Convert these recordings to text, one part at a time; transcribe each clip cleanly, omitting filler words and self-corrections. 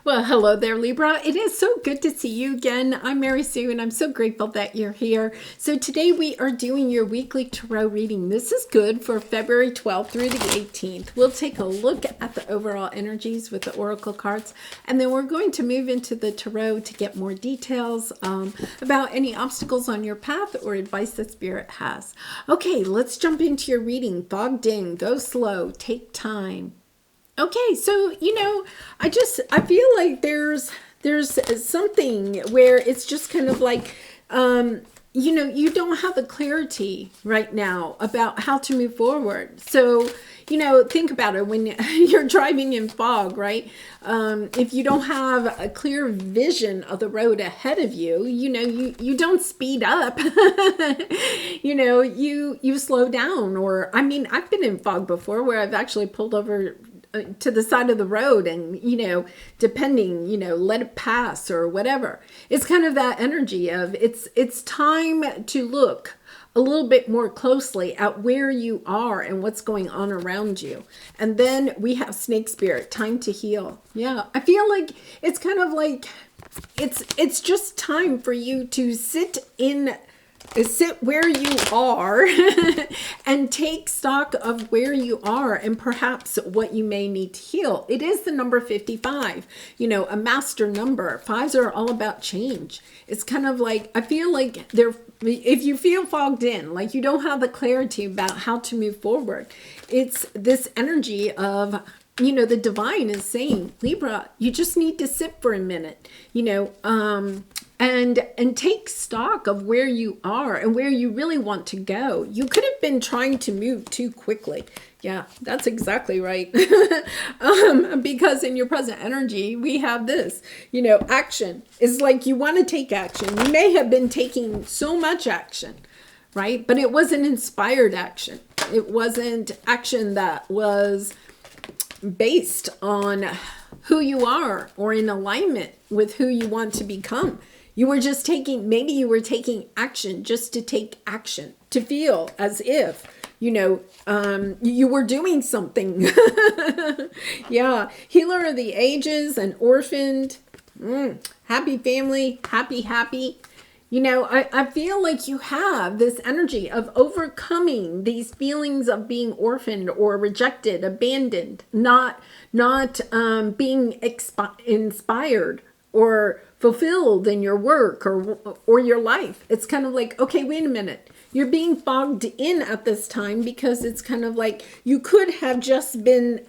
Well, hello there, Libra. It is so good to see you again. I'm Mary Sue, and I'm so grateful that you're here. So today we are doing your weekly tarot reading. This is good for February 12th through the 18th. We'll take a look at the overall energies with the oracle cards, and then we're going to move into the tarot to get more details about any obstacles on your path or advice that Spirit has. Okay, let's jump into your reading. Fogged in, go slow, take time. Okay, so I feel like there's something where it's just kind of like you don't have the clarity right now about how to move forward. So think about it when you're driving in fog, right? If you don't have a clear vision of the road ahead of you, you don't speed up. You slow down. Or I've been in fog before where I've actually pulled over to the side of the road and, depending, let it pass or whatever. It's kind of that energy of it's time to look a little bit more closely at where you are and what's going on around you. And then we have Snake Spirit, time to heal. Yeah, I feel like it's kind of like it's just time for you to sit where you are and take stock of where you are and perhaps what you may need to heal. It is the number 55, a master number. Fives are all about change. It's kind of like, I feel like if you feel fogged in, like you don't have the clarity about how to move forward, it's this energy of, the divine is saying, Libra, you just need to sit for a minute, and take stock of where you are and where you really want to go. You could have been trying to move too quickly. Yeah, that's exactly right. Because in your present energy, we have this, action. It's like you want to take action. You may have been taking so much action, right? But it wasn't inspired action. It wasn't action that was based on who you are or in alignment with who you want to become. You were just maybe you were taking action just to take action, to feel as if, you were doing something. Yeah. Healer of the ages, an orphaned, happy family, happy. I feel like you have this energy of overcoming these feelings of being orphaned or rejected, abandoned, not being inspired or fulfilled in your work or your life. It's kind of like, okay, wait a minute. You're being fogged in at this time because it's kind of like you could have just been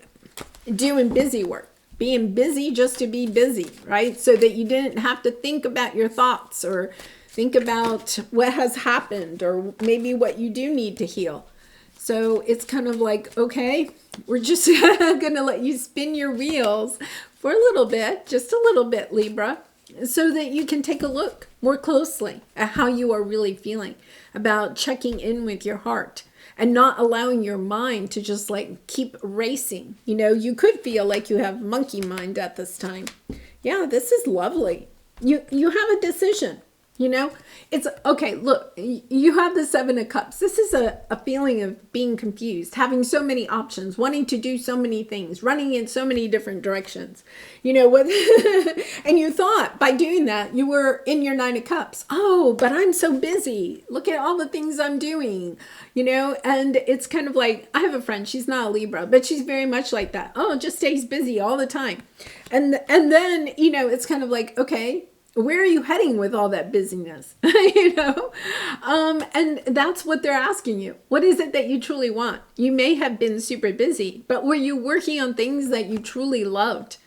doing busy work, being busy just to be busy, right? So that you didn't have to think about your thoughts or think about what has happened or maybe what you do need to heal. So it's kind of like, okay, we're just going to let you spin your wheels for a little bit, just a little bit, Libra, so that you can take a look more closely at how you are really feeling, about checking in with your heart and not allowing your mind to just like keep racing. You could feel like you have monkey mind at this time. Yeah, this is lovely. You have a decision. It's okay. Look, you have the Seven of Cups. This is a feeling of being confused, having so many options, wanting to do so many things, running in so many different directions, and you thought by doing that, you were in your Nine of Cups. Oh, but I'm so busy. Look at all the things I'm doing, and it's kind of like, I have a friend, she's not a Libra, but she's very much like that. Oh, just stays busy all the time. And then, it's kind of like, okay, where are you heading with all that busyness? And that's what they're asking you. What is it that you truly want? You may have been super busy, but were you working on things that you truly loved?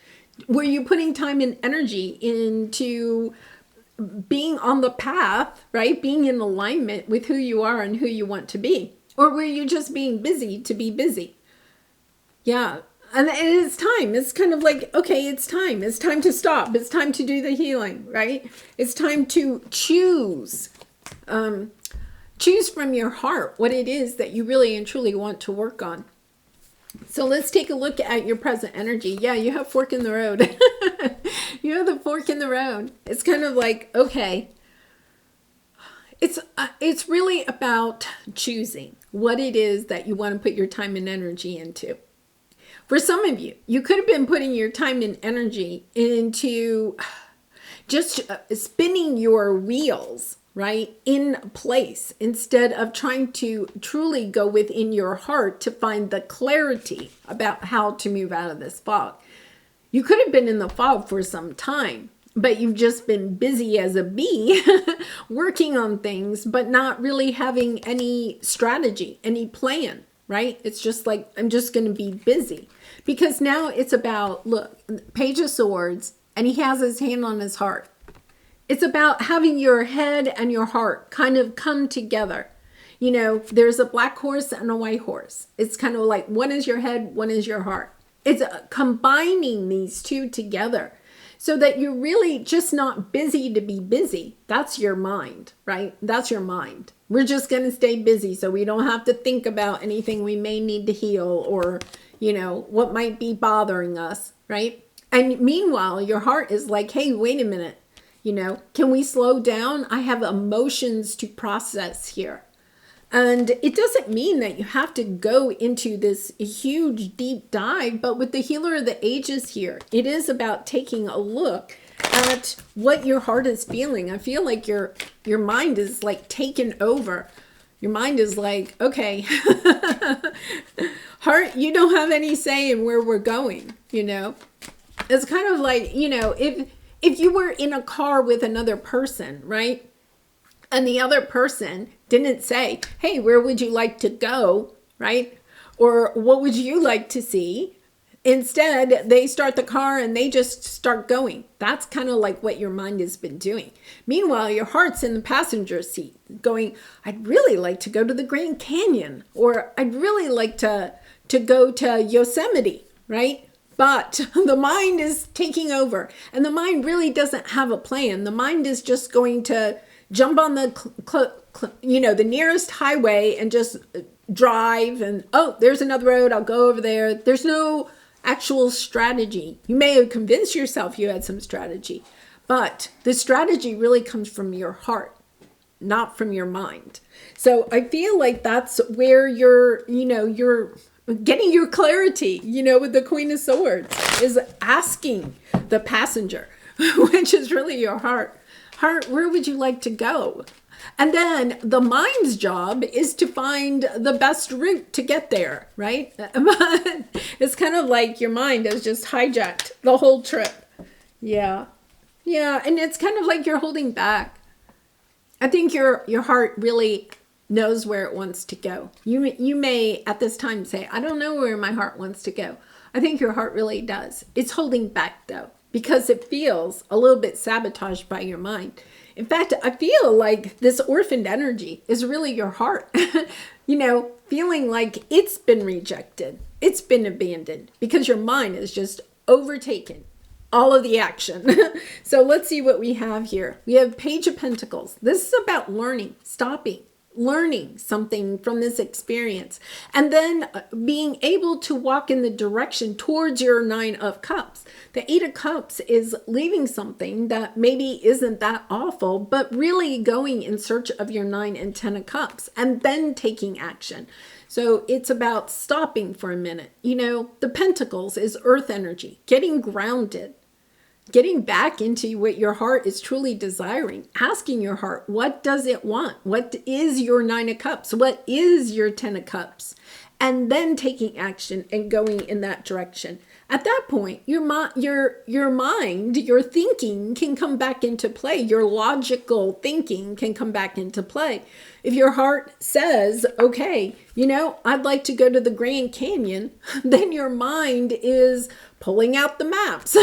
Were you putting time and energy into being on the path, right? Being in alignment with who you are and who you want to be? Or were you just being busy to be busy? Yeah. And it's time. It's kind of like, okay, it's time. It's time to stop. It's time to do the healing, right? It's time to choose. Choose from your heart what it is that you really and truly want to work on. So let's take a look at your present energy. Yeah, you have fork in the road. You have the fork in the road. It's kind of like, okay, it's really about choosing what it is that you want to put your time and energy into. For some of you, you could have been putting your time and energy into just spinning your wheels, right, in place instead of trying to truly go within your heart to find the clarity about how to move out of this fog. You could have been in the fog for some time, but you've just been busy as a bee working on things, but not really having any strategy, any plan, right? It's just like, I'm just going to be busy. Because now it's about, look, Page of Swords, and he has his hand on his heart. It's about having your head and your heart kind of come together. You know, there's a black horse and a white horse. It's kind of like, one is your head, one is your heart. It's combining these two together so that you're really just not busy to be busy. That's your mind, right? That's your mind. We're just going to stay busy so we don't have to think about anything we may need to heal or, you know, what might be bothering us, right? And meanwhile, your heart is like, hey, wait a minute. You know, can we slow down? I have emotions to process here. And it doesn't mean that you have to go into this huge deep dive, but with the Healer of the Ages here, it is about taking a look at what your heart is feeling. I feel like your mind is like taken over. Your mind is like, okay, heart, you don't have any say in where we're going, you know? It's kind of like, you know, if you were in a car with another person, right? And the other person didn't say, hey, where would you like to go, right? Or what would you like to see? Instead, they start the car and they just start going. That's kind of like what your mind has been doing. Meanwhile, your heart's in the passenger seat going, I'd really like to go to the Grand Canyon, or I'd really like to go to Yosemite, right? But the mind is taking over, and the mind really doesn't have a plan. The mind is just going to jump on the nearest highway and just drive, and oh, there's another road, I'll go over there. There's no actual strategy. You may have convinced yourself you had some strategy, but the strategy really comes from your heart, not from your mind. So I feel like that's where you're getting your clarity, with the Queen of Swords, is asking the passenger, which is really your heart. Heart, where would you like to go? And then the mind's job is to find the best route to get there, right? It's kind of like your mind has just hijacked the whole trip. Yeah. Yeah, and it's kind of like you're holding back. I think your heart really knows where it wants to go. You may at this time say, I don't know where my heart wants to go. I think your heart really does. It's holding back though, because it feels a little bit sabotaged by your mind. In fact, I feel like this orphaned energy is really your heart, feeling like it's been rejected. It's been abandoned because your mind is just overtaken all of the action. So let's see what we have here. We have Page of Pentacles. This is about learning, stopping, learning something from this experience, and then being able to walk in the direction towards your Nine of Cups. The Eight of Cups is leaving something that maybe isn't that awful, but really going in search of your Nine and Ten of Cups and then taking action. So it's about stopping for a minute. The Pentacles is earth energy, getting grounded, getting back into what your heart is truly desiring, asking your heart, what does it want? What is your Nine of Cups? What is your Ten of Cups? And then taking action and going in that direction. At that point, your mind, your thinking can come back into play. Your logical thinking can come back into play. If your heart says, okay, I'd like to go to the Grand Canyon, then your mind is pulling out the maps,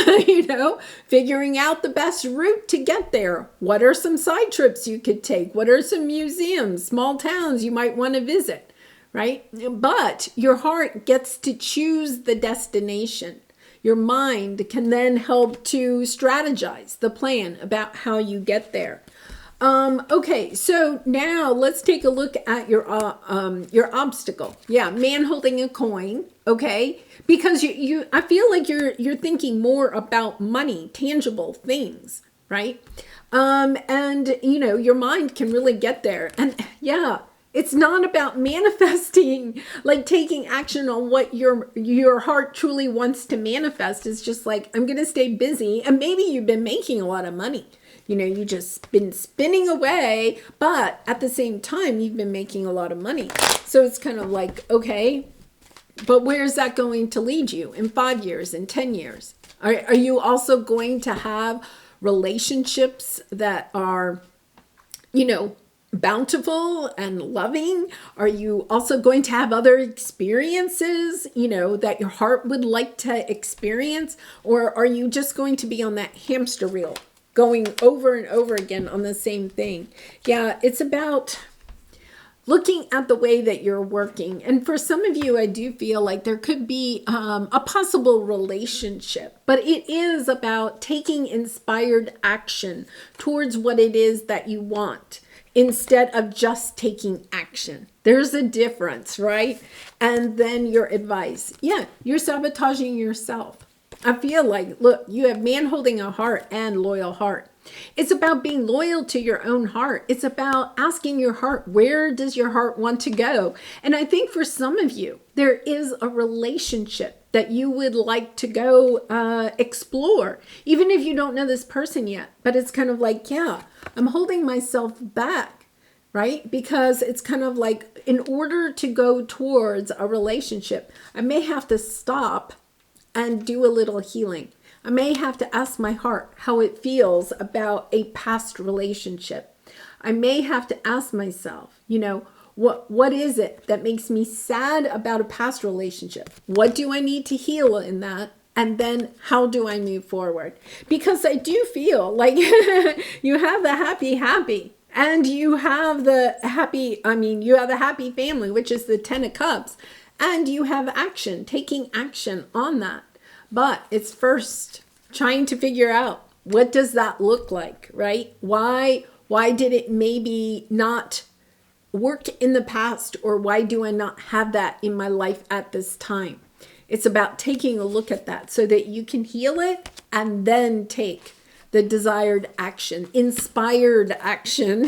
figuring out the best route to get there. What are some side trips you could take? What are some museums, small towns you might want to visit, right? But your heart gets to choose the destination. Your mind can then help to strategize the plan about how you get there. Okay, so now let's take a look at your obstacle. Yeah, man holding a coin. Okay, because I feel like you're thinking more about money, tangible things, right? And your mind can really get there. And yeah, It's not about manifesting, like taking action on what your heart truly wants to manifest. It's just like, I'm going to stay busy. And maybe you've been making a lot of money. You know, you just been spinning away, but at the same time, you've been making a lot of money. So it's kind of like, okay, but where is that going to lead you in 5 years, in 10 years? Are you also going to have relationships that are, you know, bountiful and loving? Are you also going to have other experiences, you know, that your heart would like to experience? Or are you just going to be on that hamster wheel, going over and over again on the same thing? Yeah, it's about looking at the way that you're working. And for some of you, I do feel like there could be a possible relationship, but it is about taking inspired action towards what it is that you want, instead of just taking action. There's a difference, right? And then your advice. Yeah, you're sabotaging yourself. I feel like, look, you have man holding a heart and loyal heart. It's about being loyal to your own heart. It's about asking your heart, where does your heart want to go? And I think for some of you, there is a relationship that you would like to go explore, even if you don't know this person yet. But it's kind of like, yeah, I'm holding myself back, right? Because it's kind of like, in order to go towards a relationship, I may have to stop and do a little healing. I may have to ask my heart how it feels about a past relationship. I may have to ask myself, you know, what is it that makes me sad about a past relationship? What do I need to heal in that? And then how do I move forward? Because I do feel like you have the happy, and you have the you have the happy family, which is the 10 of Cups, and you have action, taking action on that. But it's first trying to figure out, what does that look like, right? Why did it maybe not work in the past, or why do I not have that in my life at this time? It's about taking a look at that so that you can heal it and then take the desired action, inspired action,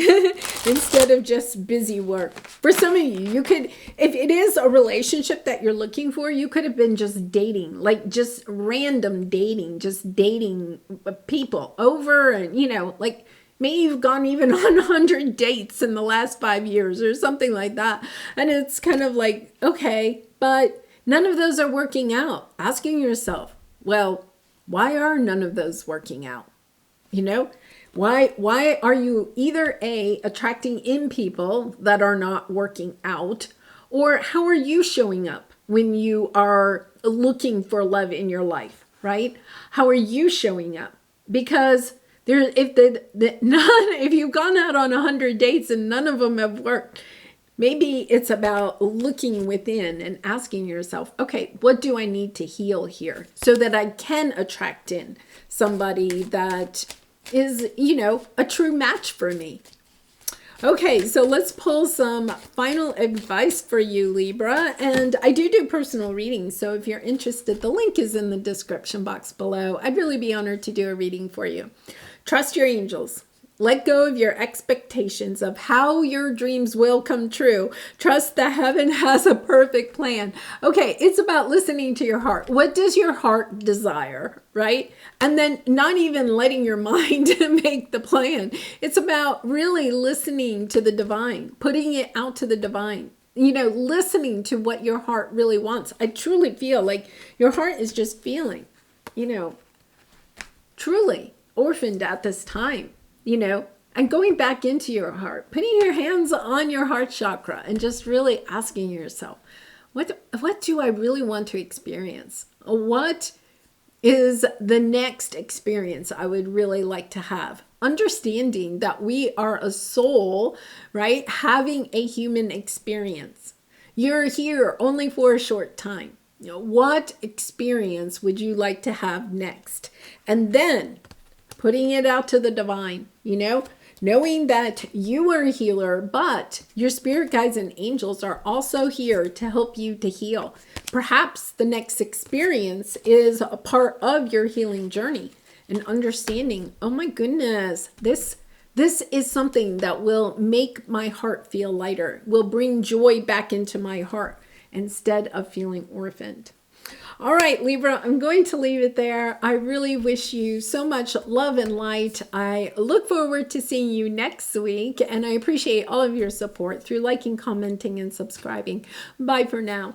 instead of just busy work. For some of you, you could, if it is a relationship that you're looking for, you could have been just dating, like just random dating, just dating people over, and, you know, like maybe you've gone even on 100 dates in the last 5 years or something like that. And it's kind of like, okay, but none of those are working out. Asking yourself, well, why are none of those working out? You know, why are you either A, attracting in people that are not working out, or how are you showing up when you are looking for love in your life, right? How are you showing up? Because if you've gone out on 100 dates and none of them have worked, maybe it's about looking within and asking yourself, okay, what do I need to heal here so that I can attract in somebody that is, you know, a true match for me? Okay, so let's pull some final advice for you, Libra. And I do personal readings, so if you're interested, the link is in the description box below. I'd really be honored to do a reading for you. Trust your angels. Let go of your expectations of how your dreams will come true. Trust that heaven has a perfect plan. Okay, it's about listening to your heart. What does your heart desire, right? And then not even letting your mind make the plan. It's about really listening to the divine, putting it out to the divine. You know, listening to what your heart really wants. I truly feel like your heart is just feeling, you know, truly orphaned at this time. You know, and going back into your heart, putting your hands on your heart chakra and just really asking yourself, what do I really want to experience? What is the next experience I would really like to have? Understanding that we are a soul, right? Having a human experience. You're here only for a short time. You know, what experience would you like to have next? And then putting it out to the divine, you know, knowing that you are a healer, but your spirit guides and angels are also here to help you to heal. Perhaps the next experience is a part of your healing journey and understanding, oh my goodness, this This is something that will make my heart feel lighter, will bring joy back into my heart instead of feeling orphaned. All right, Libra, I'm going to leave it there. I really wish you so much love and light. I look forward to seeing you next week, and I appreciate all of your support through liking, commenting, and subscribing. Bye for now.